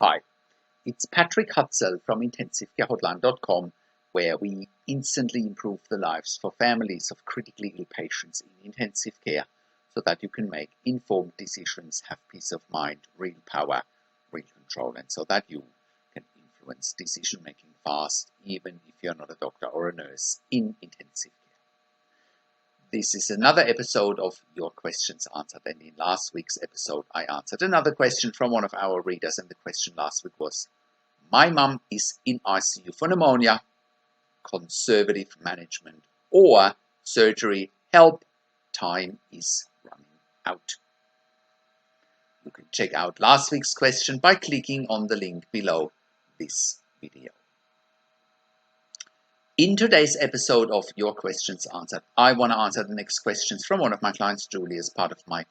Hi, it's Patrick Hutzel from IntensiveCareHotline.com, where we instantly improve the lives for families of critically ill patients in intensive care so that you can make informed decisions, have peace of mind, real power, real control, and so that you can influence decision making fast, even if you're not a doctor or a nurse in intensive care. This is another episode of Your Questions Answered, and in last week's episode I answered another question from one of our readers, and the question last week was, my mum is in ICU for pneumonia, conservative management or surgery, help, time is running out. You can check out last week's question by clicking on the link below this video. In today's episode of Your Questions Answered, I want to answer the next questions from one of my clients, Julie, as part of my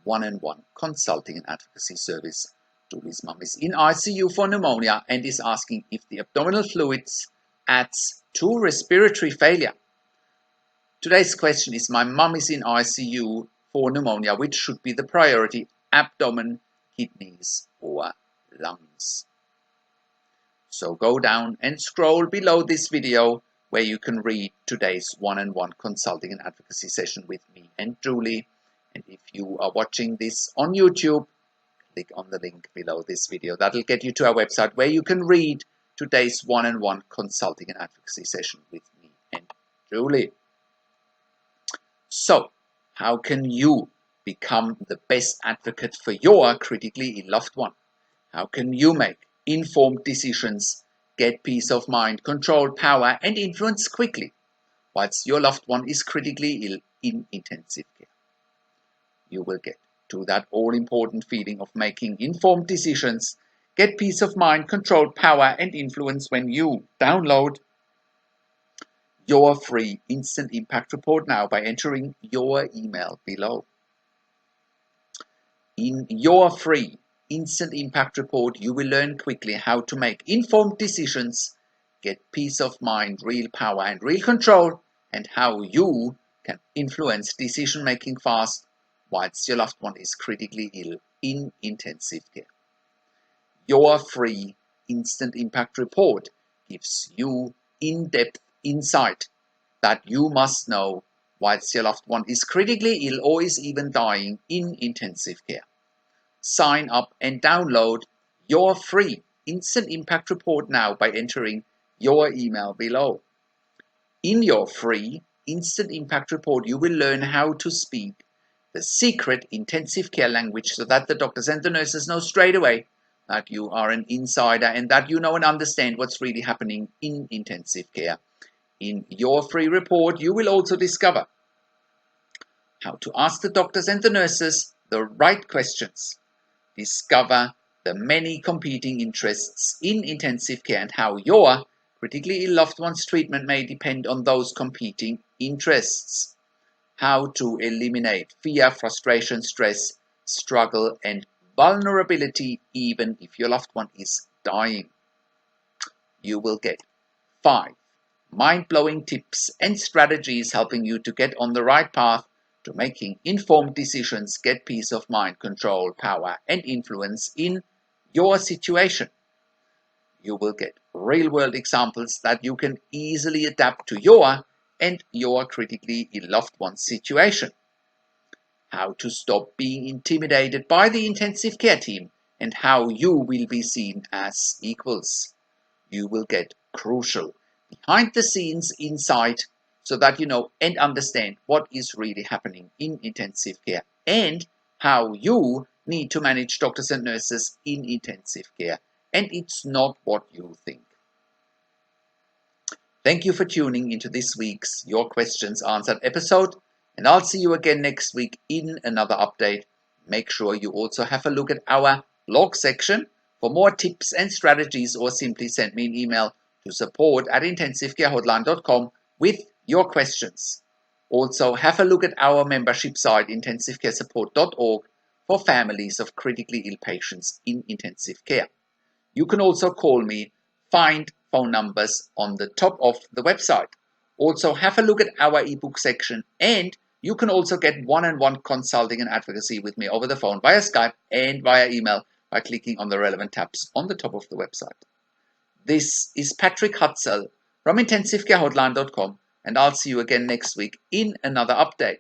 one-on-one consulting and advocacy service. Julie's mum is in ICU for pneumonia and is asking if the abdominal fluids adds to respiratory failure. Today's question is, my mum is in ICU for pneumonia, which should be the priority, abdomen, kidneys or lungs? So go down and scroll below this video where you can read today's one-on-one consulting and advocacy session with me and Julie. And if you are watching this on YouTube, click on the link below this video. That'll get you to our website where you can read today's one-on-one consulting and advocacy session with me and Julie. So, how can you become the best advocate for your critically ill loved one? How can you make informed decisions, get peace of mind, control power and influence quickly whilst your loved one is critically ill in intensive care? You will get to that all-important feeling of making informed decisions, get peace of mind, control power and influence when you download your free instant impact report now by entering your email below. In your free instant impact report, you will learn quickly how to make informed decisions, get peace of mind, real power and real control, and how you can influence decision making fast whilst your loved one is critically ill in intensive care. Your free instant impact report gives you in-depth insight that you must know whilst your loved one is critically ill or is even dying in intensive care. Sign up and download your free instant impact report now by entering your email below. In your free instant impact report, you will learn how to speak the secret intensive care language so that the doctors and the nurses know straight away that you are an insider and that you know and understand what's really happening in intensive care. In your free report, you will also discover how to ask the doctors and the nurses the right questions, discover the many competing interests in intensive care and how your critically ill loved one's treatment may depend on those competing interests, how to eliminate fear, frustration, stress, struggle and vulnerability even if your loved one is dying. You will get 5 mind-blowing tips and strategies helping you to get on the right path to making informed decisions, get peace of mind, control, power and influence in your situation. You will get real-world examples that you can easily adapt to your and your critically ill loved one's situation. How to stop being intimidated by the intensive care team and how you will be seen as equals. You will get crucial behind-the-scenes insight so that you know and understand what is really happening in intensive care and how you need to manage doctors and nurses in intensive care. And it's not what you think. Thank you for tuning into this week's Your Questions Answered episode, and I'll see you again next week in another update. Make sure you also have a look at our blog section for more tips and strategies, or simply send me an email to support@intensivecarehotline.com with your questions. Also, have a look at our membership site, intensivecaresupport.org, for families of critically ill patients in intensive care. You can also call me, find phone numbers on the top of the website. Also, have a look at our ebook section, and you can also get one-on-one consulting and advocacy with me over the phone, via Skype and via email. by clicking on the relevant tabs on the top of the website. This is Patrick Hutzel from intensivcarehotline.com, and I'll see you again next week in another update.